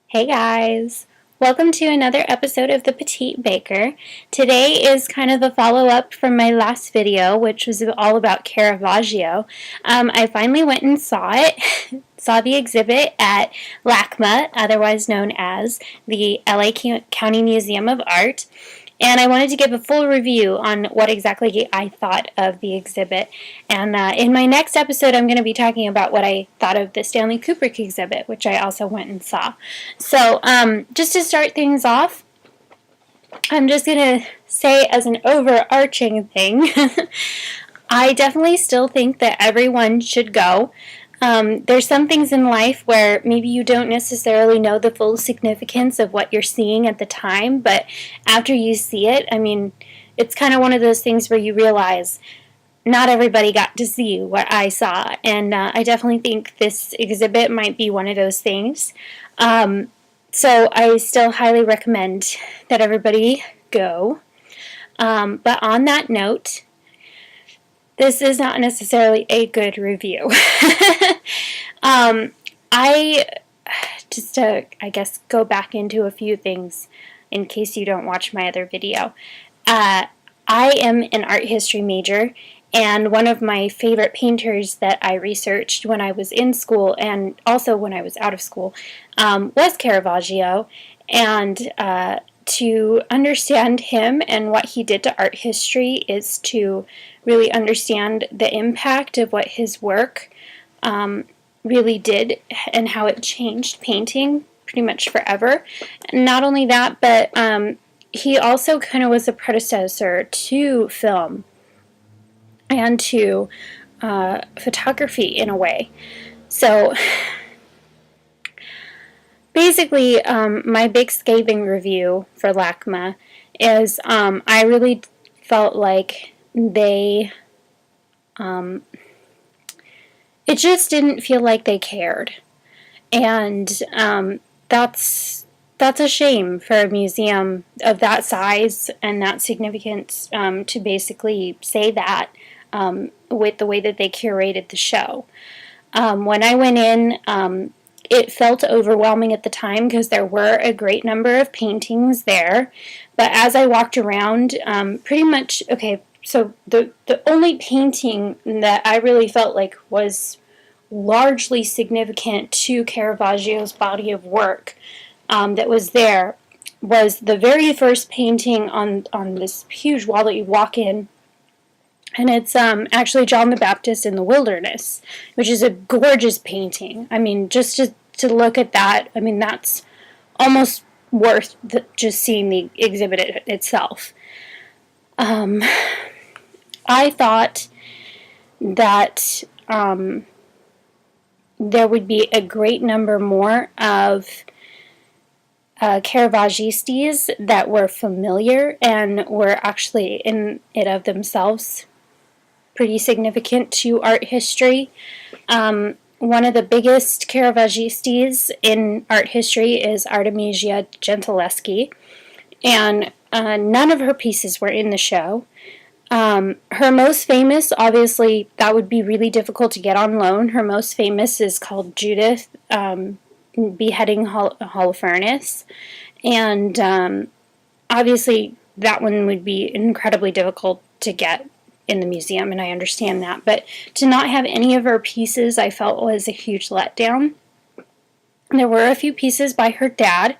Hey guys! Welcome to another episode of The Petite Baker. Today is kind of a follow-up from my last video, which was all about Caravaggio. I finally went and saw it, saw the exhibit at LACMA, otherwise known as the LA County Museum of Art. And I wanted to give a full review on what exactly I thought of the exhibit. And in my next episode, I'm going to be talking about what I thought of the Stanley Kubrick exhibit, which I also went and saw. So just to start things off, I'm just going to say as an overarching thing, I definitely still think that everyone should go. There's some things in life where maybe you don't necessarily know the full significance of what you're seeing at the time, but after you see it, I mean, it's kind of one of those things where you realize not everybody got to see what I saw, and I definitely think this exhibit might be one of those things. So I still highly recommend that everybody go. But on that note, this is not necessarily a good review. I just to, I guess, go back into a few things in case you don't watch my other video. I am an art history major, and one of my favorite painters that I researched when I was in school and also when I was out of school was Caravaggio, and to understand him and what he did to art history is to really understand the impact of what his work really did and how it changed painting pretty much forever. And not only that, but he also kind of was a predecessor to film and to photography in a way. So basically, my big scathing review for LACMA is I really felt like they, it just didn't feel like they cared. And that's a shame for a museum of that size and that significance to basically say that with the way that they curated the show. When I went in, it felt overwhelming at the time because there were a great number of paintings there. But as I walked around, pretty much, okay, so the only painting that I really felt like was largely significant to Caravaggio's body of work that was there was the very first painting on this huge wall that you walk in. And it's actually John the Baptist in the Wilderness, which is a gorgeous painting. I mean, just to look at that, I mean, that's almost worth just seeing the exhibit itself. I thought that there would be a great number more of Caravaggistes that were familiar and were actually in it of themselves pretty significant to art history. One of the biggest Caravaggistes in art history is Artemisia Gentileschi, and none of her pieces were in the show. Her most famous, obviously, that would be really difficult to get on loan. Her most famous is called Judith, Beheading Holofernes, and obviously that one would be incredibly difficult to get in the museum, and I understand that, but to not have any of her pieces I felt was a huge letdown. There were a few pieces by her dad,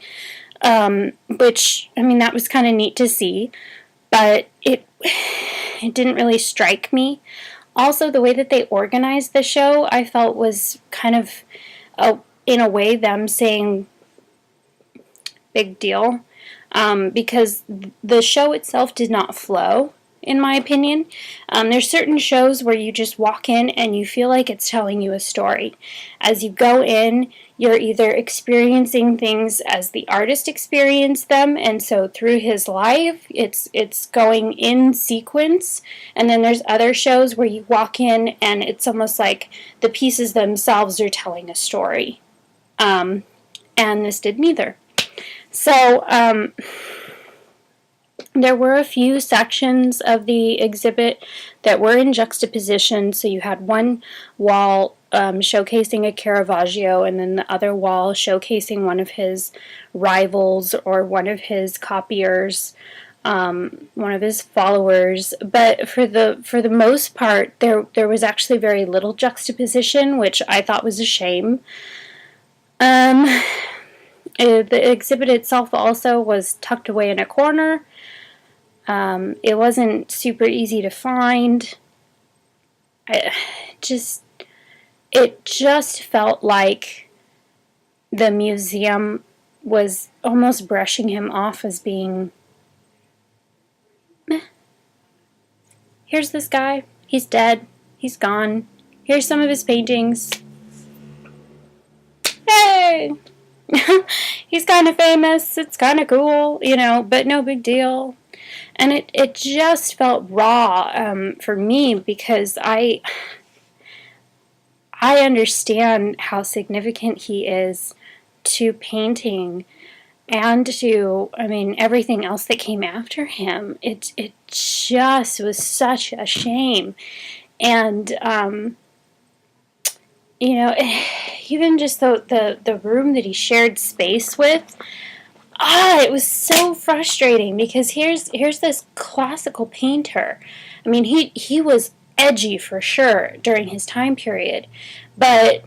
which, I mean, that was kind of neat to see, but it didn't really strike me. Also, the way that they organized the show, I felt was kind of, in a way, them saying, big deal, because the show itself did not flow, in my opinion. There's certain shows where you just walk in and you feel like it's telling you a story. As you go in, you're either experiencing things as the artist experienced them, and so through his life, it's going in sequence, and then there's other shows where you walk in and it's almost like the pieces themselves are telling a story. And this did neither. So, there were a few sections of the exhibit that were in juxtaposition, so you had one wall showcasing a Caravaggio, and then the other wall showcasing one of his rivals or one of his copiers, one of his followers. But for the most part, there was actually very little juxtaposition, which I thought was a shame. The exhibit itself also was tucked away in a corner. It wasn't super easy to find. It just felt like the museum was almost brushing him off as being, meh. Here's this guy. He's dead. He's gone. Here's some of his paintings. Hey! He's kind of famous. It's kind of cool, but no big deal. And it just felt raw for me, because I understand how significant he is to painting and to, everything else that came after him. It just was such a shame. And, even just the room that he shared space with, it was so frustrating, because here's this classical painter. He was edgy for sure during his time period, but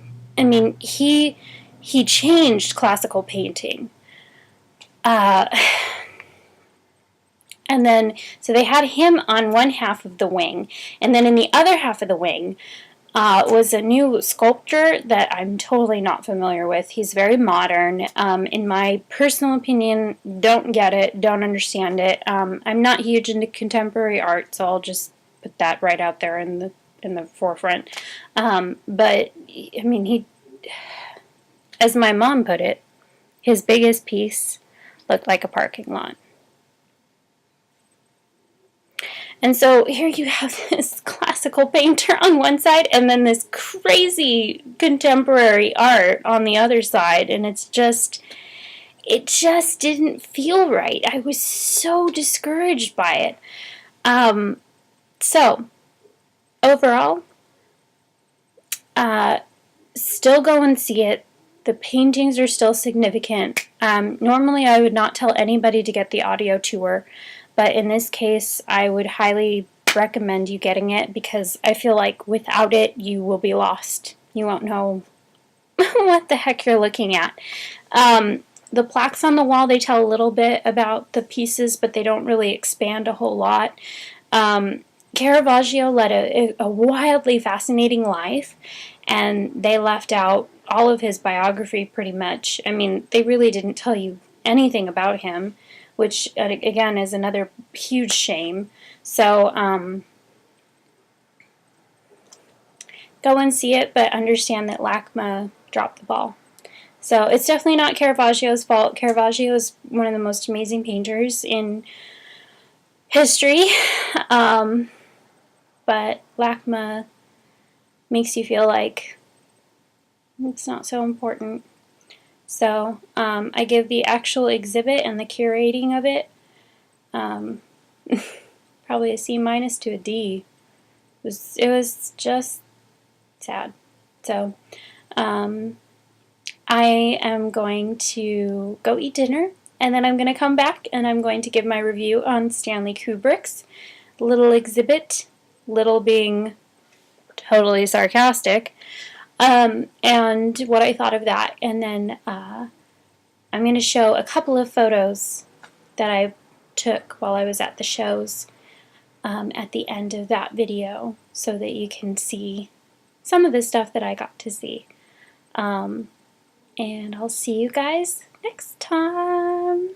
he changed classical painting. And then, so they had him on one half of the wing, and then in the other half of the wing was a new sculptor that I'm totally not familiar with. He's very modern. In my personal opinion, don't get it, don't understand it. I'm not huge into contemporary art, so I'll just put that right out there in the forefront. But he, as my mom put it, his biggest piece looked like a parking lot. And so here you have this classical painter on one side, and then this crazy contemporary art on the other side, and it just didn't feel right. I was so discouraged by it. So overall, still go and see it. The paintings are still significant. Normally I would not tell anybody to get the audio tour, but in this case, I would highly recommend you getting it, because I feel like without it, you will be lost. You won't know what the heck you're looking at. The plaques on the wall, they tell a little bit about the pieces, but they don't really expand a whole lot. Caravaggio led a wildly fascinating life, and they left out all of his biography pretty much. They really didn't tell you anything about him, which, again, is another huge shame. So, go and see it, but understand that LACMA dropped the ball. So, it's definitely not Caravaggio's fault. Caravaggio is one of the most amazing painters in history, but LACMA makes you feel like it's not so important. So, I give the actual exhibit and the curating of it probably a C- to a D. It was just sad. So, I am going to go eat dinner, and then I'm going to come back and I'm going to give my review on Stanley Kubrick's little exhibit, little being totally sarcastic, and what I thought of that. And then I'm going to show a couple of photos that I took while I was at the shows at the end of that video, so that you can see some of the stuff that I got to see. And I'll see you guys next time.